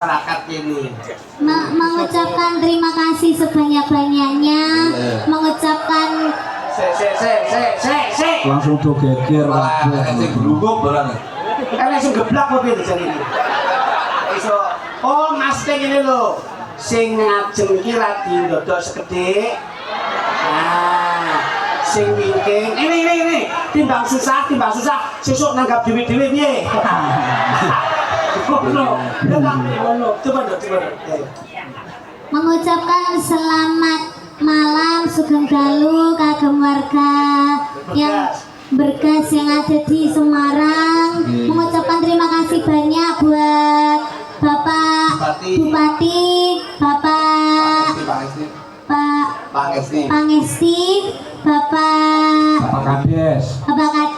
masyarakat ini. Mengucapkan terima kasih sebanyak-banyaknya, mengucapkan langsung do geger sing berhubung barang. Kan sing geblak kok piye jane iki. Iso oh Mas Teng ini lho. Sing ngajeng iki lagi ndodok sekedhik. Nah, sing wingking ini timbang susah sesuk nanggap dhewe-dhewe piye. Coba. mengucapkan selamat malam Sugeng Dalu kagem warga yang bergas yang ada di Semarang. Mengucapkan terima kasih banyak buat Bapak Bupati, Bapak Pangesti, Bapak Kades, Pak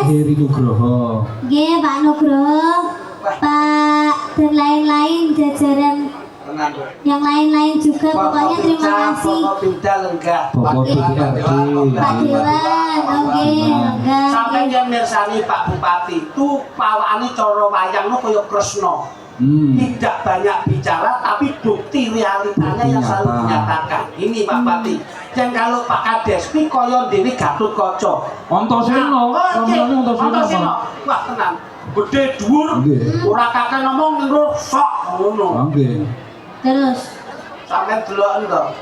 Heri Nugroho, Pak Nugroho, Pak dan lain-lain jajaran yang lain-lain juga. Pokoknya terima kasih Bapak Pak Dewan, enggak. Sampai yang mirsani Pak Bupati itu pawakane cara wayangno kaya Kresna. Tidak banyak bicara tapi bukti realitanya yang selalu dinyatakan. Ini Pak Bupati. Dan kalau Pak Kades ini kaya dene Gatotkaca. Antasena, Antasena. Wah tenang. Gede dhuwur, ora kakek ngomong ngro sok ngono. Nggih. Terus Sampeyan deloken to.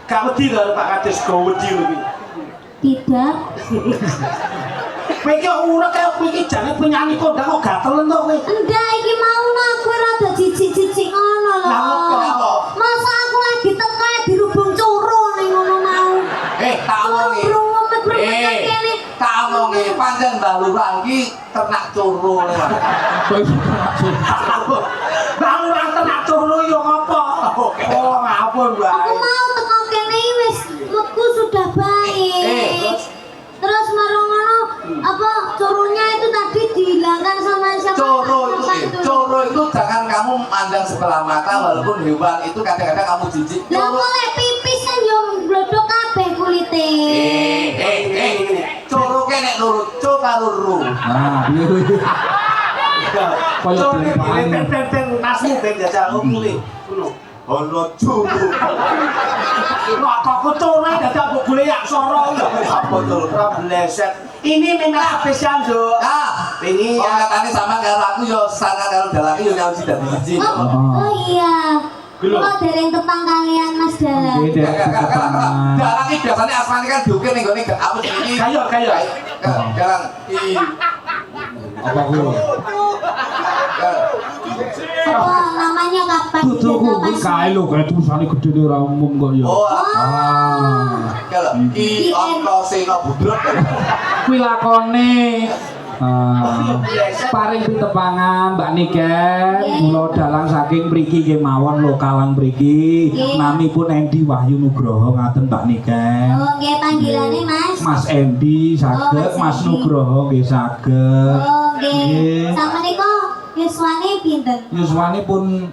Gak wedi karo Pak Kades go wedi iki. tidak. Kowe iki ora kaya kowe iki jane penyanyi kondang kok gatelen to kowe. Enggak, iki mau aku rada jijik-jijik ngono lho. Kenapa? Masa aku lagi teka dirubung coro ning ngono mau. Tak omongi. Tak omongi pancen Mbah Lurah iki ternak coro lewat. Mbah Lurah ternak coro yo ngopo? Oh, ngapun, Mbak. Aku mau teko kene wis moodku sudah baik. Terus marung ngono apa coronya itu tadi dihilangkan sama siapa? Coro itu jangan kamu mandang sebelah mata walaupun hewan itu kadang-kadang kamu jijik. Lah kok lek pipis kan yo glodok kabeh kulite. Coro kene nurut co karo ru. Nah, piye koyo ben tasmu ben jajal umule ngono. Ono coro. Kok kok coro dadak mbok golek aksara ya apa to bleset. Ini memang spesial, Nduk. Wingi katane sama karo aku yo sangat karo dalang yo nyausi dadi siji. Oh iya. Kok dereng tepang kalian Mas Dalang. Dalang iki biasane asmane kan duke ning gone awet iki. Kayo. Dalang iki apa kuwi? Apa namanya kapan? Tutuku kuwi kae lho, kae tulisane gedene ora umum kok ya. Kalau I Antasena budrek. Kuwi lakone paring pitepangan Mbak Niken, kula dalang saking mriki nggih mawon lokalan mriki. Namipun Endi Wahyu Nugroho ngaten Mbak Niken. Oh, nggih panggilane Mas. Mas Endi saged, Mas Nugroho nggih saged. Oh, nggih. Sakmenika yuswane pinten? Yuswanipun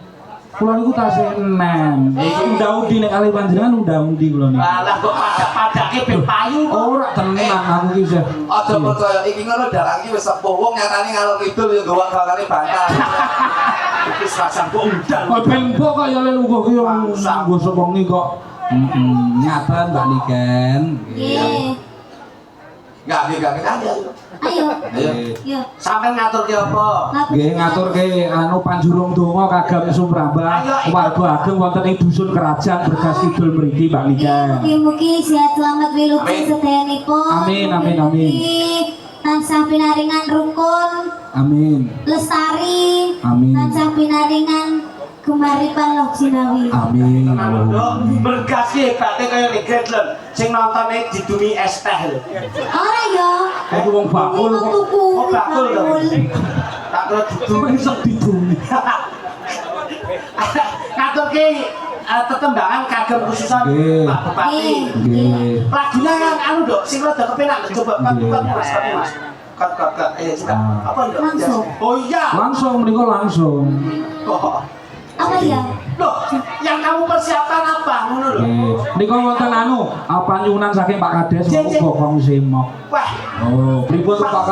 kula niku tasih enem. Undang-undi nek kalih panjenengan undang-undi kula niku. Lah kok padak-padake ben payu kok. Ora tenan aku ki sih. Aja percaya iki ngono dalang iki wis sepuh wong nyatane ngalor kidul yo gawak galane bantal. Iki rasane kok undang. Kok ben kok kaya le lungguh ki nggo sewengi kok. Nyata Mbak Niken. Nggih. Enggak ada. Ayo. Ayo. Sampeyan ngaturke apa? Nggih ngaturke anu panjurung donga kagem sumrambah warga ageng wonten ing dusun kerajaan Bergas Kidul mriki Mbak Niken. Mugi-mugi sehat selamat wilugi sedayanipun. Amin. Tansah pinaringan rukun. Amin. Lestari. Amin. Tansah pinaringan Gemaripan Loh Jinawi. Amin. Bergas ki hebate kaya Liget lho. Sing nontone didumi es teh lho. Ora yo. Aku wong bakul kok. Oh, bakul lho. Tak kira didumi Iso didumi. ngaturke tetembangan kagem khususan Pak Bupati. Nggih. Lagune yang anu Dok, sing rada kepenak coba Mas. Kat. Ayo coba. Apa Dok? Langsung. Oh iya. Langsung menika langsung. Apa ya? Loh, yang kamu persiapkan apa? Ngono lho. Nggih. Nika wonten anu, panyuwunan saking Pak Kades bokong semok. Wah, Oh, pripun tuh Pak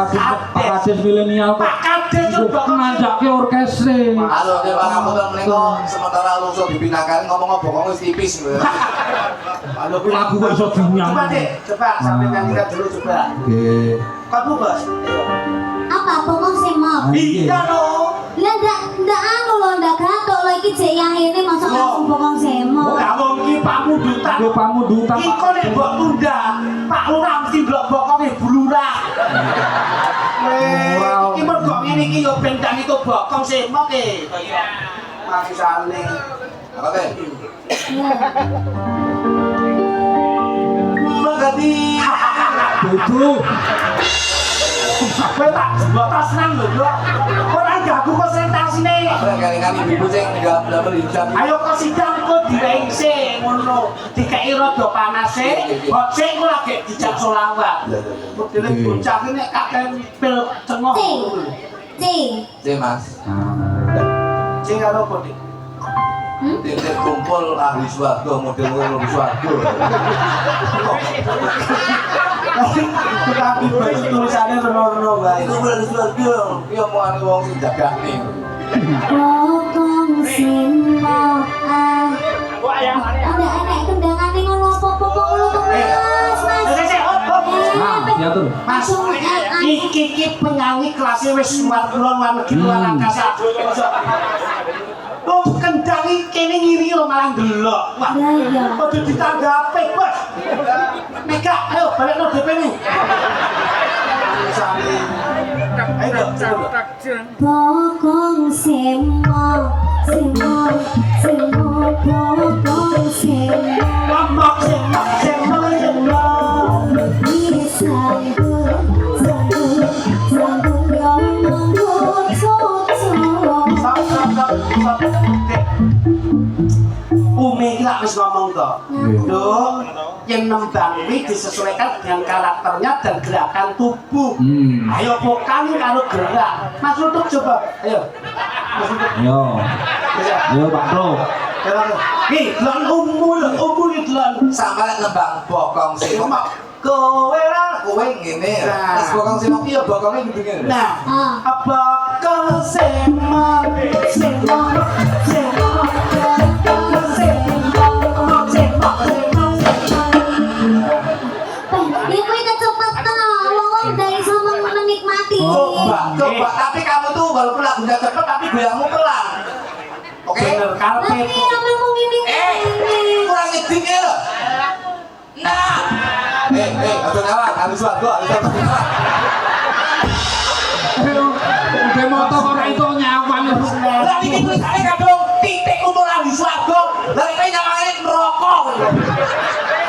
Kades milenial Pak Kades Kok coba ngajake orkestre. Halo, Pak Kaputan menika sementara lungsuh dipindahkan ngomong bokong wis tipis lho. Halo, Lagu kok iso dinyang. Coba deh, coba sampai nyanyikan dulu coba. Oke. Kamu bos? Apa pokok semok? Iya lo. Lah ndak anu lho, ndak gatok lho iki jek yang ini masuk langsung pokok semok. Ora wong iki pamudutan. Gue pamudutan Iko nek mbok tunda, Pak Lurah mesti blok bokonge blurah. Wow. Iki mergo ngene iki yo bendang itu bokong semok e. Masih saling. Apa teh? Magadi. itu. Kowe tak botos nang lho, Bro. Ora ganggu konsentrasine. Apa kali-kali ibu sing enggak hijab. Ayo kok sidang kok direngse ngono. Dikeki rada panase, bocek ku lagi dijak solawat. Modele bocah iki nek kakek pil cengoh. Cing. Cek Mas. Sing karo apa, Dik? Titik kumpul ahli swarga model ahli swarga. Tetapi tulisannya reno-reno bae. Itu ahli swarga. Iya mau ane wong sing jagane. Pokok semok. Ada anak kendangane ngono apa-apa ngono to, Mas. Nah, diatur. Mas, iki penyanyi kelasnya wis luar negeri luar angkasa. Oh, kendangi kene ngiri lo malah ndelok. Wah, iya. kudu ditanggapi, Bos. Mega, ayo balik lo DP nih. Ayo, coba. Pokok semok, semok, semok, pokok semok. Ngomong semok, semok, semok. Sanggul, sanggul, sanggul yang menggococ. Stop. Dek. Umi iki lak wis ngomong to. Duk, yang nembang kuwi disesuaikan dengan karakternya dan gerakan tubuh. Ayo vokal karo gerak. Mas Lutut coba. Ayo. Mas Lutut. Yo. Ayo. Yo Pak Bro. Nih, delon umur iki delon. Sampai lek nembang bokong sing Kowe lah. kowe ngene. Nah. Wis bokong sing iki ya bokonge gitu ngene. Nah, Ah. apa kau semok, semok, semok, semok, semok, semok, Ya kuwi kecepatan wong dari sama menikmati. Coba. Tapi kamu tuh walaupun lagunya cepet tapi goyangmu pelan. Oke? bener karpet. Tapi sampe mau ngene. Kurang ngedik ya lo. Nah. Aja ngawang, harus swarga, harus swarga. Udah moto ora itu nyawan. Lah iki tulisane kadung titik umur ahli swarga. Lah iki nyawangane neraka.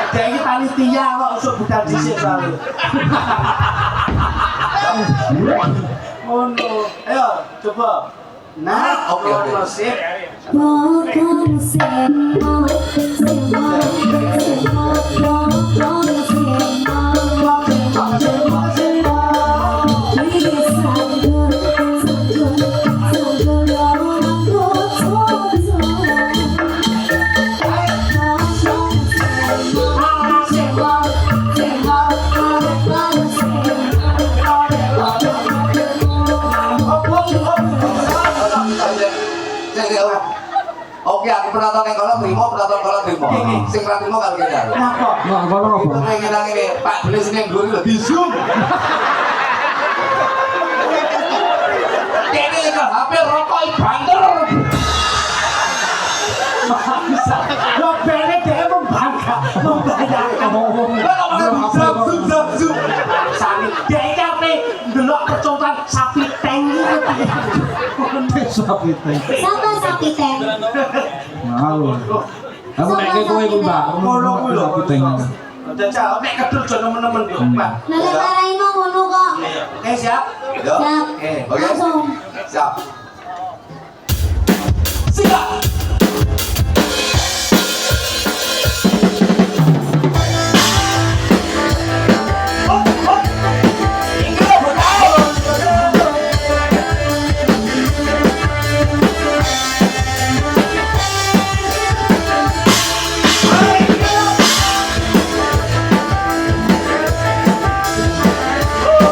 Dia ini panitia kok usuk bukan disik soalnya. Oh no. Ayo coba. Nah, Oke. sip. Pokok semok, semok, semok, pokok semok. Ini sanggul, sanggul, sanggul yang menggococ. Oke, aku penonton yang kalau terima, penonton kalau terima. Sing ra terima kalau kita. Kenapa? Nah, kono Itu apa? pengen nang ini, Pak beli sini yang dulu di zoom. Ini ke HP rokok banter. Lo bene dia membayangkan. Zoom. Sani dia ini apa? Delok percontohan sapi tank gitu. Sapi teh. Siapa sapi teh? Malu. Aku nek kowe ku, Mbak. Ngono ku lho. Sapi teh. Jajal nek kedul jo nemen-nemen yo, Pak. Lele marahin mau ngono kok. Oke, siap. Yo. Siap. Oke. Langsung. Siap. Siap. Oh,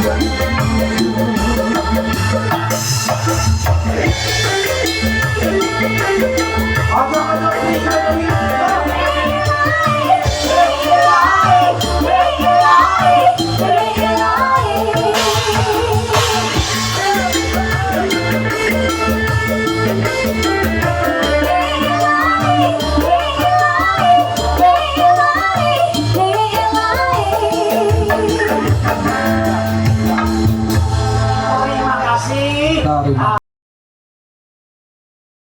Hari-hari